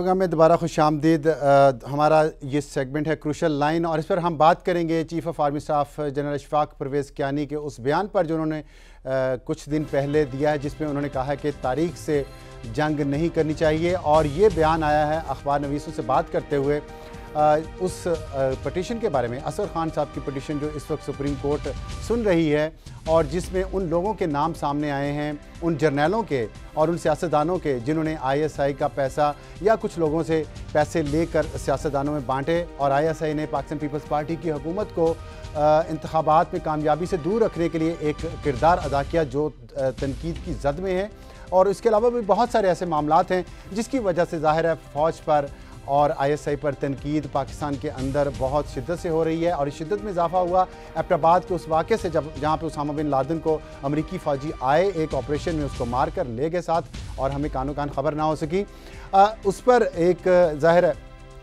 Programme में दोबारा खुशामदीद। हमारा ये सेगमेंट है क्रूशल लाइन और इस पर हम बात करेंगे chief of army staff general Ashfaq Parvez Kayani के उस बयान पर जो उन्होंने कुछ दिन पहले दिया है, जिसमें उन्होंने कहा है कि तारीख से जंग नहीं करनी चाहिए। और ये बयान आया है अखबार नवीसों से बात करते हुए उस पटिशन के बारे में, असर खान साहब की पटिशन जो इस वक्त सुप्रीम कोर्ट सुन रही है और जिसमें उन लोगों के नाम सामने आए हैं, उन जर्नैलों के और उन सियासतदानों के जिन्होंने ISI का पैसा या कुछ लोगों से पैसे लेकर सियासतदानों में बांटे और ISI ने पाकिस्तान पीपल्स पार्टी की हुकूमत को इंतखाबात में कामयाबी से दूर रखने के लिए एक किरदार अदा किया जो तनकीद की जद में है। और इसके अलावा भी बहुत सारे ऐसे मामलात हैं जिसकी वजह से ज़ाहिर है फ़ौज पर और ISI पर तनकीद पाकिस्तान के अंदर बहुत शिद्दत से हो रही है। और इस शिद्दत में इजाफा हुआ एबटाबाद के उस वाक़े से, जहाँ पे उसामा बिन लादेन को अमरीकी फ़ौजी आए, एक ऑपरेशन में उसको मार कर ले गए साथ और हमें कानो कान खबर ना हो सकी। उस पर एक ज़ाहिर है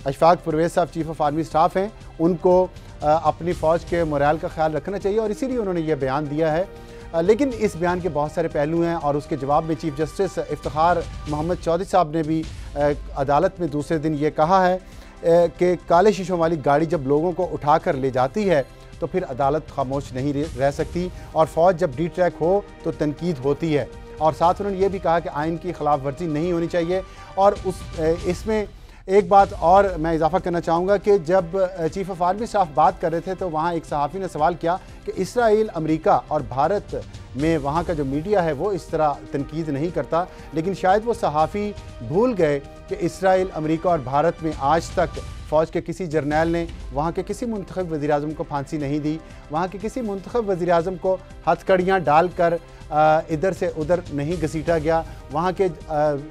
अशफाक परवेज़ साहब चीफ ऑफ आर्मी स्टाफ हैं, उनको अपनी फ़ौज के मोराल का ख्याल रखना चाहिए और इसीलिए उन्होंने ये बयान दिया है। लेकिन इस बयान के बहुत सारे पहलू हैं और उसके जवाब में चीफ जस्टिस इफ्तिखार मोहम्मद चौधरी साहब ने भी अदालत में दूसरे दिन ये कहा है कि काले शीशों वाली गाड़ी जब लोगों को उठा कर ले जाती है तो फिर अदालत खामोश नहीं रह सकती और फ़ौज जब डी ट्रैक हो तो तनकीद होती है। और साथ उन्होंने ये भी कहा कि आइन की खिलाफ वर्जी नहीं होनी चाहिए। और इसमें एक बात और मैं इजाफा करना चाहूँगा कि जब चीफ ऑफ आर्मी स्टाफ बात कर रहे थे तो वहाँ एक सहाफ़ी ने सवाल किया कि इसराइल, अमेरिका और भारत में वहाँ का जो मीडिया है वो इस तरह तनकीद नहीं करता। लेकिन शायद वो सहाफ़ी भूल गए कि इसराइल, अमेरिका और भारत में आज तक फ़ौज के किसी जर्नैल ने वहाँ के किसी मुंतखब वज़ीर-ए-आज़म को फांसी नहीं दी, वहाँ के किसी मुंतखब वज़ीर-ए-आज़म को हथकड़ियाँ डालकर इधर से उधर नहीं घसीटा गया, वहाँ के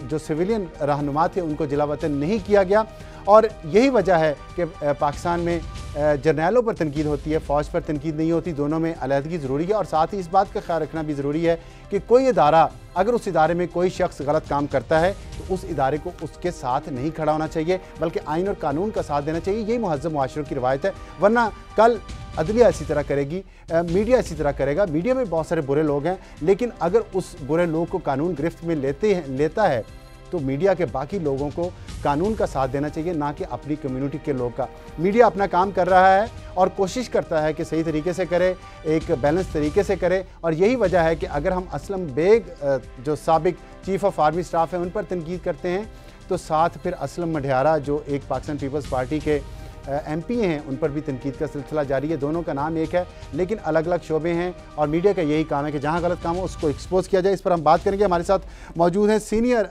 जो सिविलियन रहनुमा थे उनको जिला वतन नहीं किया गया। और यही वजह है कि पाकिस्तान में जर्नैलों पर तनकीद होती है, फ़ौज पर तनकीद नहीं होती। दोनों में अलहदगी ज़रूरी है और साथ ही इस बात का ख्याल रखना भी ज़रूरी है कि कोई इदारा, अगर उस इदारे में कोई शख्स गलत काम करता है तो उस इदारे को उसके साथ नहीं खड़ा होना चाहिए बल्कि आइन और कानून का साथ देना चाहिए। यही मुहज़्ज़म मुआशरों की रवायत है। वरना कल अदलिया इसी तरह करेगी, मीडिया इसी तरह करेगा। मीडिया में बहुत सारे बुरे लोग हैं, लेकिन अगर उस बुरे लोग को कानून गिरफ्त में लेता है तो मीडिया के बाकी लोगों को कानून का साथ देना चाहिए, ना कि अपनी कम्युनिटी के लोग का। मीडिया अपना काम कर रहा है और कोशिश करता है कि सही तरीके से करे, एक बैलेंस तरीके से करे। और यही वजह है कि अगर हम असलम बेग जो साबिक चीफ ऑफ आर्मी स्टाफ हैं उन पर तनकीद करते हैं तो साथ फिर असलम मढियारा जो एक पाकिस्तान पीपल्स पार्टी के MP हैं उन पर भी तनकीद का सिलसिला जारी है। दोनों का नाम एक है लेकिन अलग अलग शोबे हैं और मीडिया का यही काम है कि जहां गलत काम हो उसको एक्सपोज किया जाए। इस पर हम बात करेंगे। हमारे साथ मौजूद हैं सीनियर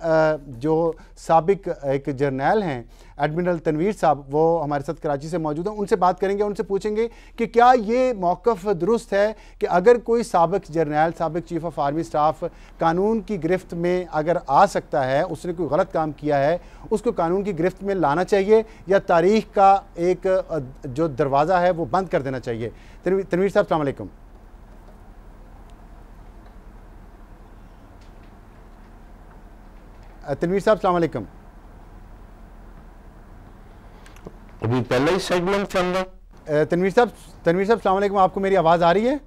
जो साबिक एक जर्नैल हैं एडमिरल तनवीर साहब, वो हमारे साथ कराची से मौजूद हैं। उनसे बात करेंगे, उनसे पूछेंगे कि क्या ये मौक़िफ़ दुरुस्त है कि अगर कोई साबिक जर्नैल, साबिक चीफ ऑफ आर्मी स्टाफ कानून की गिरफ्त में अगर आ सकता है, उसने कोई गलत काम किया है, उसको कानून की गिरफ्त में लाना चाहिए या तारीख़ का एक जो दरवाज़ा है वो बंद कर देना चाहिए। तनवीर साहब अस्सलाम वालेकुम। तनवीर साहब अस्सलाम वालेकुम। अभी पहला ही सेगमेंट चल रहा। तनवीर साहब अस्सलाम वालेकुम, आपको मेरी आवाज़ आ रही है?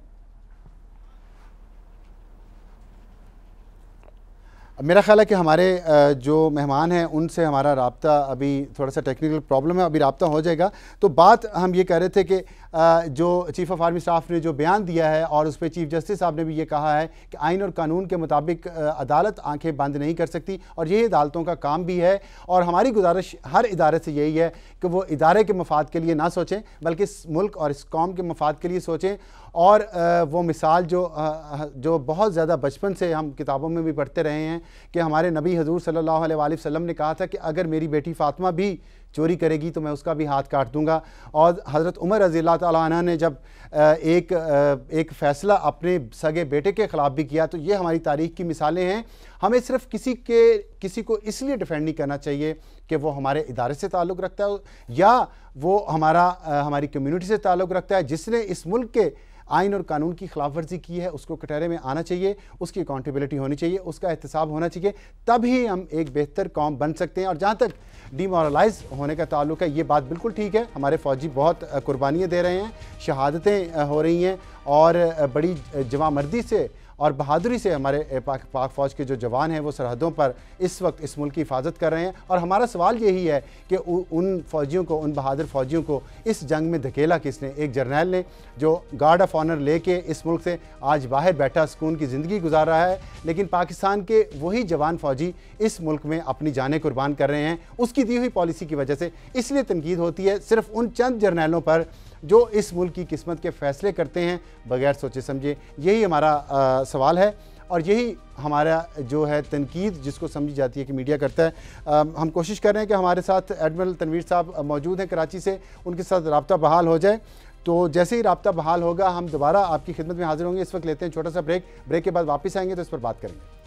मेरा ख्याल है कि हमारे जो मेहमान हैं उनसे हमारा राब्ता अभी थोड़ा सा टेक्निकल प्रॉब्लम है, अभी राब्ता हो जाएगा। तो बात हम ये कह रहे थे कि जो चीफ ऑफ आर्मी स्टाफ ने जो बयान दिया है और उस पर चीफ जस्टिस साहब ने भी ये कहा है कि आइन और कानून के मुताबिक अदालत आंखें बंद नहीं कर सकती और यही अदालतों का काम भी है। और हमारी गुजारिश हर इदारे से यही है कि वो इदारे के मफाद के लिए ना सोचें बल्कि इस मुल्क और इस कौम के मफाद के लिए सोचें। और वो मिसाल जो बहुत ज़्यादा बचपन से हम किताबों में भी पढ़ते रहे हैं कि हमारे नबी हजूर सल्लल्लाहु अलैहि वसल्लम ने कहा था कि अगर मेरी बेटी फ़ातिमा भी चोरी करेगी तो मैं उसका भी हाथ काट दूंगा। और हज़रत उमर रज़ियल्लाहु ताला अन्हु ने जब एक फ़ैसला अपने सगे बेटे के ख़िलाफ़ भी किया, तो ये हमारी तारीख़ की मिसालें हैं। हमें सिर्फ़ किसी को इसलिए डिफेंड नहीं करना चाहिए कि वो हमारे इदारे से ताल्लुक़ रखता है या वो हमारी कम्यूनिटी से ताल्लुक़ रखता है। जिसने इस मुल्क के आइन और कानून की खिलाफ वर्जी की है उसको कटहरे में आना चाहिए, उसकी अकाउंटेबिलिटी होनी चाहिए, उसका एहतसाब होना चाहिए, तभी हम एक बेहतर कौम बन सकते हैं। और जहाँ तक डिमोरलाइज होने का ताल्लुक है, ये बात बिल्कुल ठीक है। हमारे फ़ौजी बहुत कुर्बानियाँ दे रहे हैं, शहादतें हो रही हैं और बड़ी जवामर्दी से और बहादुरी से हमारे पाक फ़ौज के जो जवान हैं वो सरहदों पर इस वक्त इस मुल्क की हिफाजत कर रहे हैं। और हमारा सवाल यही है कि उन फ़ौजियों को, उन बहादुर फ़ौजियों को इस जंग में धकेला किसने? एक जर्नैल ने जो गार्ड ऑफ ऑनर लेके इस मुल्क से आज बाहर बैठा सुकून की ज़िंदगी गुजार रहा है, लेकिन पाकिस्तान के वही जवान फ़ौजी इस मुल्क में अपनी जानें कुर्बान कर रहे हैं उसकी दी हुई पॉलिसी की वजह से। इसलिए तनकीद होती है सिर्फ उन चंद जर्नैलों पर जो इस मुल्क की किस्मत के फ़ैसले करते हैं बगैर सोचे समझे। यही हमारा सवाल है और यही हमारा जो है तनकीद जिसको समझी जाती है कि मीडिया करता है। हम कोशिश कर रहे हैं कि हमारे साथ एडमिरल तनवीर साहब मौजूद हैं कराची से, उनके साथ रब्ता बहाल हो जाए। तो जैसे ही रब्ता बहाल होगा हम दोबारा आपकी खिदमत में हाजिर होंगे। इस वक्त लेते हैं छोटा सा ब्रेक के बाद वापस आएंगे तो इस पर बात करेंगे।